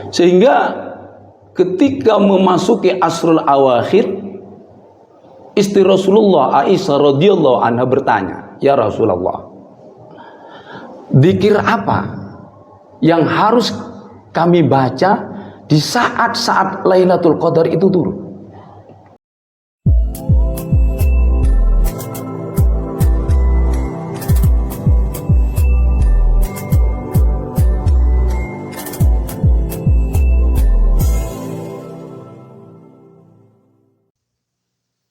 Sehingga ketika memasuki asrul awakhir, istri Rasulullah Aisyah radhiyallahu anha bertanya, "Ya Rasulullah, zikir apa yang harus kami baca di saat-saat Lailatul Qadar itu turun?"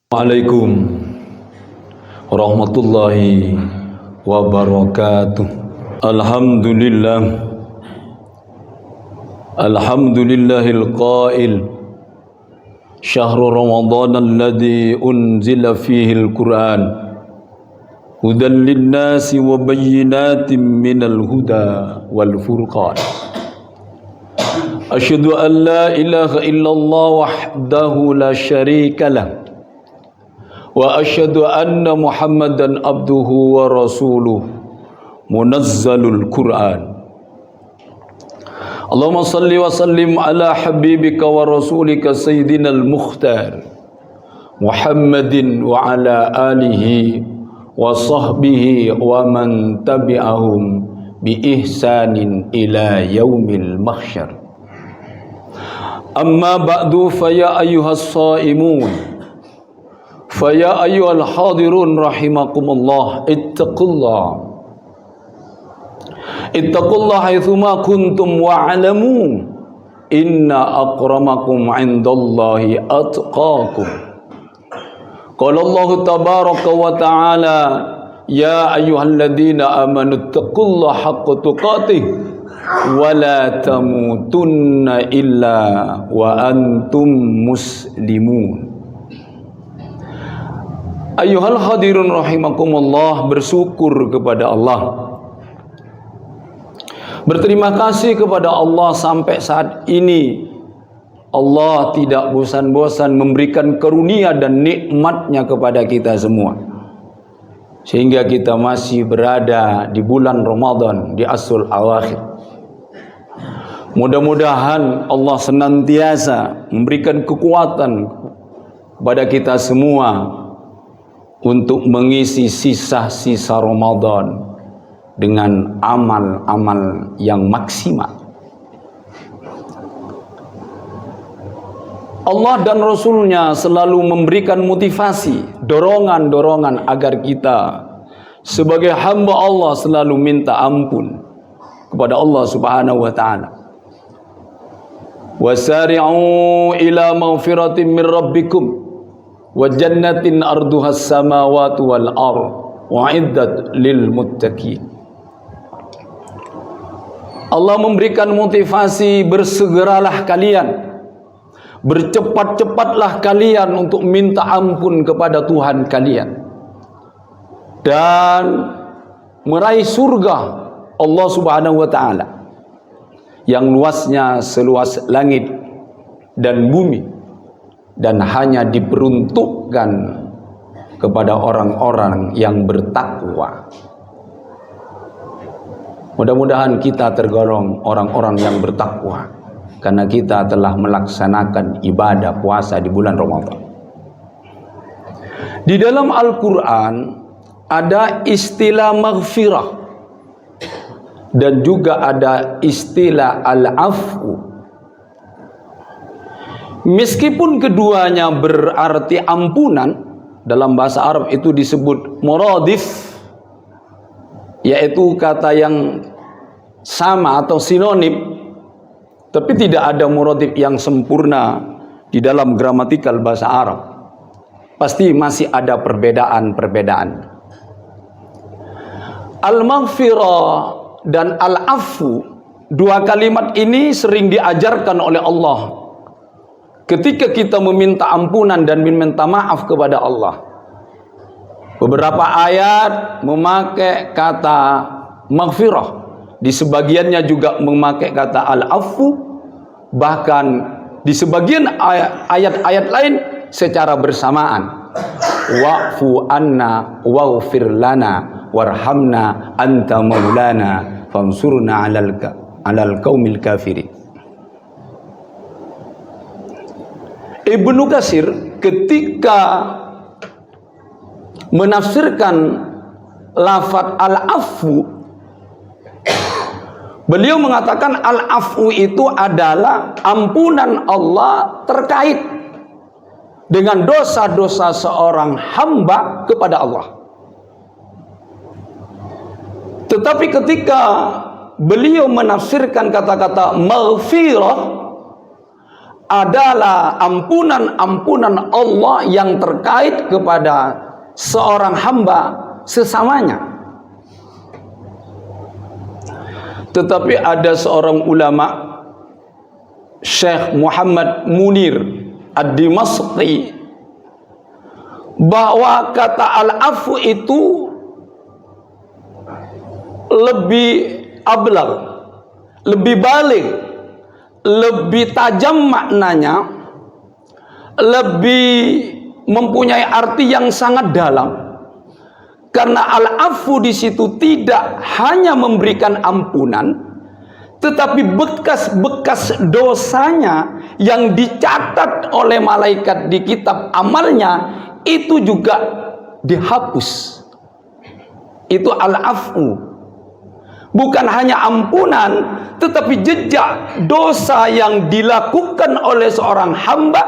Waalaikumsalam warahmatullahi wabarakatuh. Alhamdulillahil qail syahrul ramadan alladzi unzila fihil quran hudan linnasi wa bayyinatin minal huda wal furqan. Asyhadu an la ilaha illallah wahdahu la syarika lah wa asyhadu anna Muhammadan abduhu wa rasuluh munazzalul Qur'an. Allahumma salli wa sallim ala habibika wa rasulika sayyidinal mukhtar Muhammadin wa ala alihi wa sahbihi wa man tabi'ahum bi ihsanin ila yaumil mahsyar. Amma ba'du, fa ya ayyuhas shaimun, faya ayyuhal hadirun rahimakumullah, ittaqullah haitsuma kuntum wa'lamu inna akramakum 'indallahi atqakum. Qala Allah tabaraka wa ta'ala, ya ayyuhalladzina amanu ittaqullaha haqqa tuqatih wa la tamutunna illa wa antum muslimun. Ayyuhal hadirun rahimakumullah, bersyukur kepada Allah, berterima kasih kepada Allah sampai saat ini Allah tidak bosan-bosan memberikan karunia dan nikmatnya kepada kita semua, sehingga kita masih berada di bulan Ramadan, di asrul awakhir. Mudah-mudahan Allah senantiasa memberikan kekuatan kepada kita semua untuk mengisi sisa-sisa Ramadan dengan amal-amal yang maksimal. Allah dan Rasulnya selalu memberikan motivasi, dorongan-dorongan agar kita sebagai hamba Allah selalu minta ampun kepada Allah Subhanahu wa ta'ala. Wasari'u ila maghfiratin min rabbikum wa jannatin arduhas samawati wal ard wa'iddat lil muttaqin. Allah memberikan motivasi, bersegeralah kalian, bercepat-cepatlah kalian untuk minta ampun kepada Tuhan kalian dan meraih surga Allah Subhanahu wa ta'ala yang luasnya seluas langit dan bumi, dan hanya diperuntukkan kepada orang-orang yang bertakwa. Mudah-mudahan kita tergolong orang-orang yang bertakwa, karena kita telah melaksanakan ibadah puasa di bulan Ramadan. Di dalam Al-Quran ada istilah maghfirah dan juga ada istilah al-afwu. Meskipun keduanya berarti ampunan, dalam bahasa Arab itu disebut muradif, yaitu kata yang sama atau sinonim, tapi tidak ada muradif yang sempurna di dalam gramatikal bahasa Arab. Pasti masih ada perbedaan-perbedaan. Al-maghfirah dan al-afu, dua kalimat ini sering diajarkan oleh Allah ketika kita meminta ampunan dan meminta maaf kepada Allah. Beberapa ayat memakai kata maghfirah, di sebagiannya juga memakai kata al-afu, bahkan di sebagian ayat-ayat lain secara bersamaan. Wa'fu anna waghfir lana warhamna anta maulana fansurna alal qaumil kafirin. Ibnu Katsir ketika menafsirkan lafaz al-afu, beliau mengatakan al-afu itu adalah ampunan Allah terkait dengan dosa-dosa seorang hamba kepada Allah. Tetapi ketika beliau menafsirkan kata-kata maghfirah adalah ampunan-ampunan Allah yang terkait kepada seorang hamba sesamanya. Tetapi ada seorang ulama, Syekh Muhammad Munir Ad-Dimashqi, bahwa kata al-afu itu lebih ablag, lebih balik, lebih tajam maknanya, lebih mempunyai arti yang sangat dalam. Karena al-afu di situ tidak hanya memberikan ampunan, tetapi bekas-bekas dosanya yang dicatat oleh malaikat di kitab amalnya itu juga dihapus. Itu al-afu. Bukan hanya ampunan, tetapi jejak dosa yang dilakukan oleh seorang hamba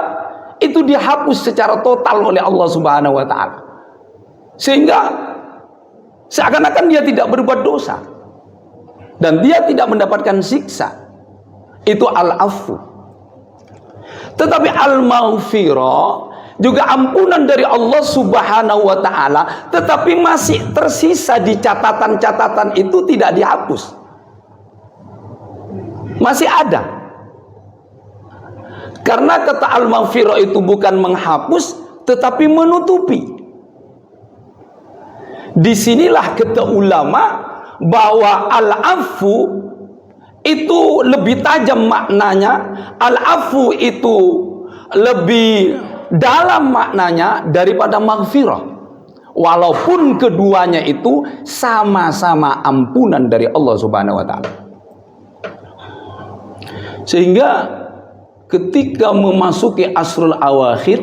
itu dihapus secara total oleh Allah Subhanahu wa taala. Sehingga seakan-akan dia tidak berbuat dosa dan dia tidak mendapatkan siksa. Itu al-afu. Tetapi al-maghfirah juga ampunan dari Allah Subhanahu wa taala, tetapi masih tersisa di catatan-catatan itu, tidak dihapus. Masih ada. Karena kata al-maghfirah itu bukan menghapus, tetapi menutupi. Disinilah kata ulama bahwa al-afu itu lebih tajam maknanya, al-afu itu lebih dalam maknanya daripada maghfirah, walaupun keduanya itu sama-sama ampunan dari Allah Subhanahu wa taala. Sehingga ketika memasuki asrul awakhir,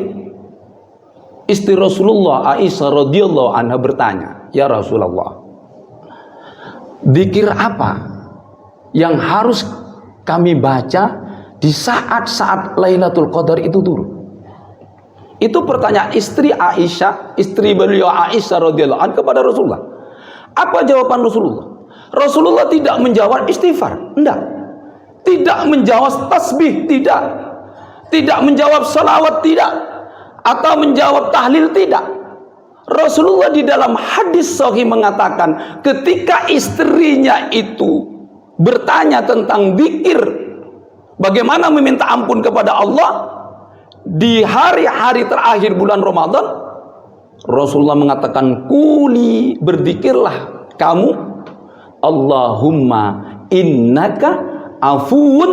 istri Rasulullah Aisyah radhiyallahu anha bertanya, "Ya Rasulullah, zikir apa yang harus kami baca di saat-saat Lailatul Qadar itu turun?" Itu pertanyaan istri Aisyah, istri beliau Aisyah radhiyallahu anha kepada Rasulullah. Apa jawaban Rasulullah? Rasulullah tidak menjawab istighfar, enggak. Tidak menjawab tasbih, tidak. Tidak menjawab salawat, tidak. Atau menjawab tahlil, tidak. Rasulullah di dalam hadis sahih mengatakan, ketika istrinya itu bertanya tentang zikir, bagaimana meminta ampun kepada Allah di hari-hari terakhir bulan Ramadan, Rasulullah mengatakan, "Quli, berzikirlah kamu, Allahumma innaka afuun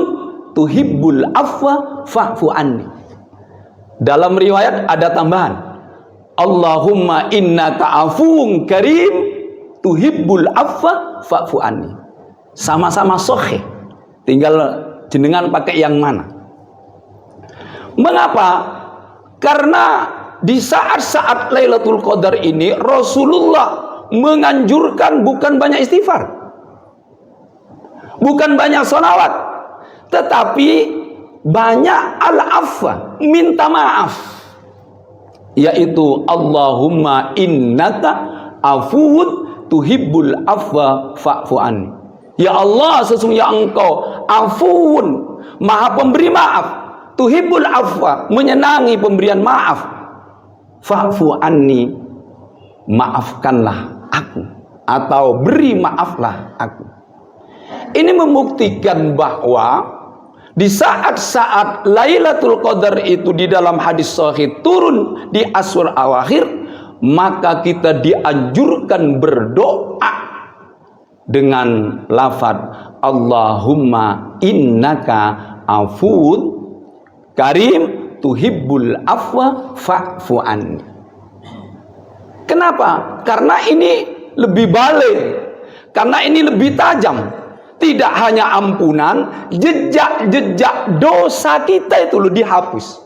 tuhibbul afwa fa'fu anni." Dalam riwayat ada tambahan, Allahumma innaka afuun karim tuhibbul afwa fa'fu anni. Sama-sama sahih, tinggal jenengan pakai yang mana. Mengapa? Karena di saat-saat Lailatul Qadar ini Rasulullah menganjurkan bukan banyak istighfar, bukan banyak sholawat, tetapi banyak al-afwa, minta maaf, yaitu Allahumma innaka afuun tuhibbul afwa fa'fu anni. Ya Allah, sesungguhnya Engkau afuun, maha pemberi maaf, tuhibbul afwa, menyenangi pemberian maaf, fa'fu anni, maafkanlah aku, atau beri maaflah aku. Ini membuktikan bahwa di saat-saat Lailatul Qadar itu di dalam hadis sahih turun di ashr awakhir, maka kita dianjurkan berdoa dengan lafaz Allahumma innaka afuun karim tuhibbul afwa fa'fu anni. Kenapa? Karena ini lebih balik, karena ini lebih tajam. Tidak hanya ampunan, jejak-jejak dosa kita itu loh dihapus.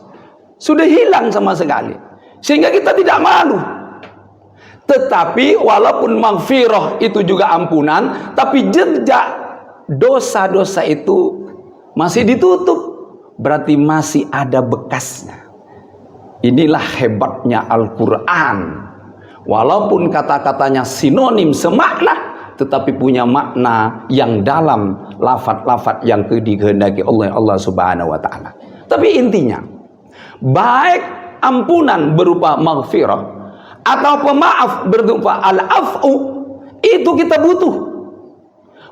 sudah hilang sama sekali, sehingga kita tidak malu. Tetapi walaupun maghfirah itu juga ampunan, tapi jejak dosa-dosa itu masih ditutup, berarti masih ada bekasnya. Inilah hebatnya Al-Quran. Walaupun kata-katanya sinonim semakna, tetapi punya makna yang dalam, lafaz-lafaz yang dikehendaki oleh Allah Subhanahu wa Ta'ala. Tapi intinya, baik ampunan berupa maghfirah atau pemaaf berupa al-af'u, itu kita butuh.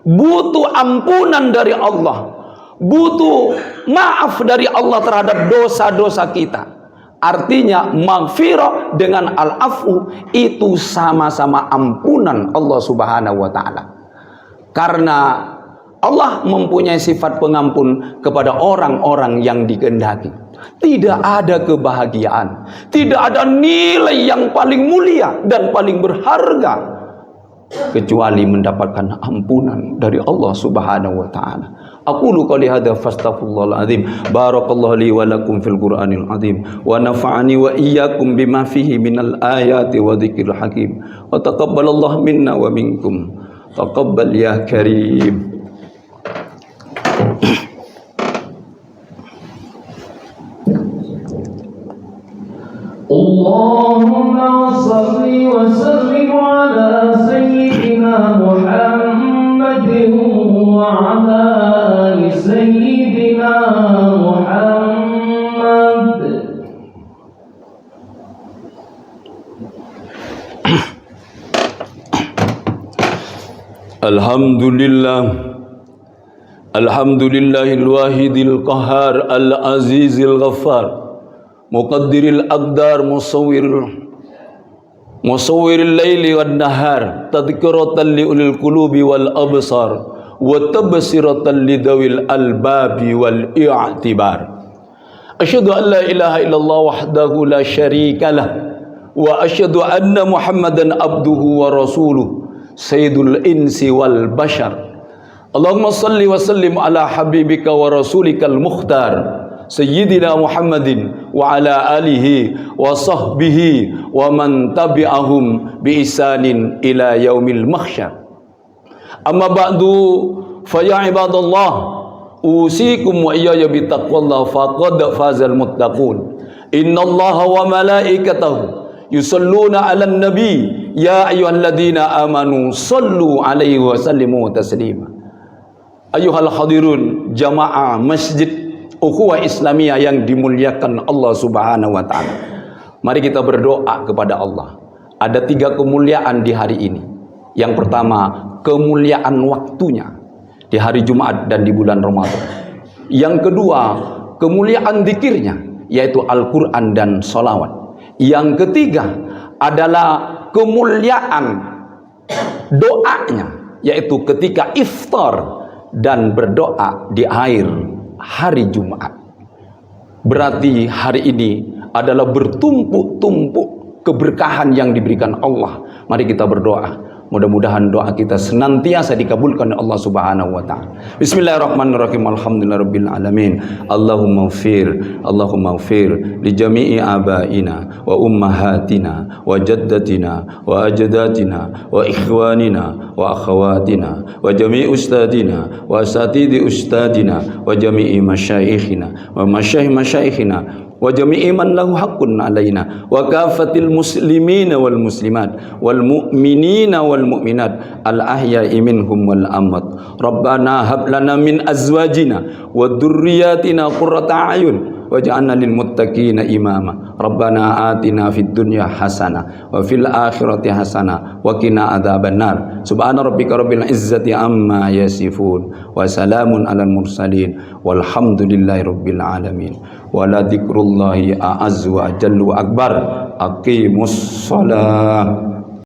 Butuh ampunan dari Allah, butuh maaf dari Allah terhadap dosa-dosa kita. Artinya maghfirah dengan al-af'u itu sama-sama ampunan Allah Subhanahu wa Ta'ala. Karena Allah mempunyai sifat pengampun kepada orang-orang yang dikehendaki. Tidak ada kebahagiaan, tidak ada nilai yang paling mulia dan paling berharga kecuali mendapatkan ampunan dari Allah Subhanahu wa Ta'ala. Aqulu qouli hadza fastaghfirullahal azim. Barakallahu li wa lakum fil Qur'anil azim wa nafa'ani wa iyyakum bima fihi minal ayati wa dzikril hakim. Wa taqabbalallahu minna wa minkum. Taqabbal ya karim. Allahumma salli wa sallim ala sayyidina Muhammadin wa ala ali sayyidina Muhammad. Alhamdulillah, alhamdulillahil wahidil qahhar al-azizil ghaffar, muqaddiril aqdar, musawwiril laili wan nahar, tadhkiratan li ulil qulubi wal absar wa tabsiratan lidawil albabi wal i'tibar. Asyhadu an la ilaha illallah wahdahu la syarika lah, wa asyhadu anna Muhammadan abduhu wa rasuluh sayyidul insi wal bashar. Allahumma salli wa sallim ala habibika wa rasulikal mukhtar Sayyidina Muhammadin wa ala alihi wa sahbihi wa man tabi'ahum bi ihsanin ila yaumil mahsyar. Amma ba'du, fa ya ibadallah, usikum wa iyaya bi taqwallah faqad fazal muttaqun. Innallaha wa malaikatahu yusalluna 'alan nabi ya ayyuhalladzina amanu sallu 'alaihi wa sallimu taslima. Ayyuhal hadirun jamaah masjid ukhuwah Islamiyah yang dimuliakan Allah Subhanahu wa Ta'ala. Mari kita berdoa kepada Allah. Ada 3 kemuliaan di hari ini. Yang pertama, kemuliaan waktunya di hari Jumat dan di bulan Ramadan. Yang kedua, kemuliaan zikirnya, yaitu Al-Quran dan sholawat. Yang ketiga adalah kemuliaan doanya, yaitu ketika iftar dan berdoa di akhir hari Jumat. Berarti hari ini adalah bertumpuk-tumpuk keberkahan yang diberikan Allah. Mari kita berdoa. Mudah-mudahan doa kita senantiasa dikabulkan oleh Allah Subhanahu wa Ta'ala. Bismillahirrahmanirrahim. Alhamdulillahirabbil alamin. Allahumma ighfir li jami'i abaina wa ummahatina wa jaddatina wa ajdatina wa ikhwanina wa akhawatina wa jami'i ustadina wa asatidi ustadina wa jami'i masyayikhina wa masyayikhina wa jami'i man lahu haqqun alaina wa kafatil muslimina wal muslimat wal mu'minina wal mu'minat al ahya'i minhum wal amwat. Rabbana hab lana min azwajina wa dhurriyyatina qurrata a'yun waj'alna lil muttaqina imama. Rabbana atina fid dunya hasanah wa fil akhirati hasanah wa qina adzabannar. Subhana rabbika rabbil izzati amma yasifun wa salamun alal mursalin walhamdulillahi rabbil alamin. Wala dzikrullahi a'azzu wa jallu akbar. Aqimus shalah.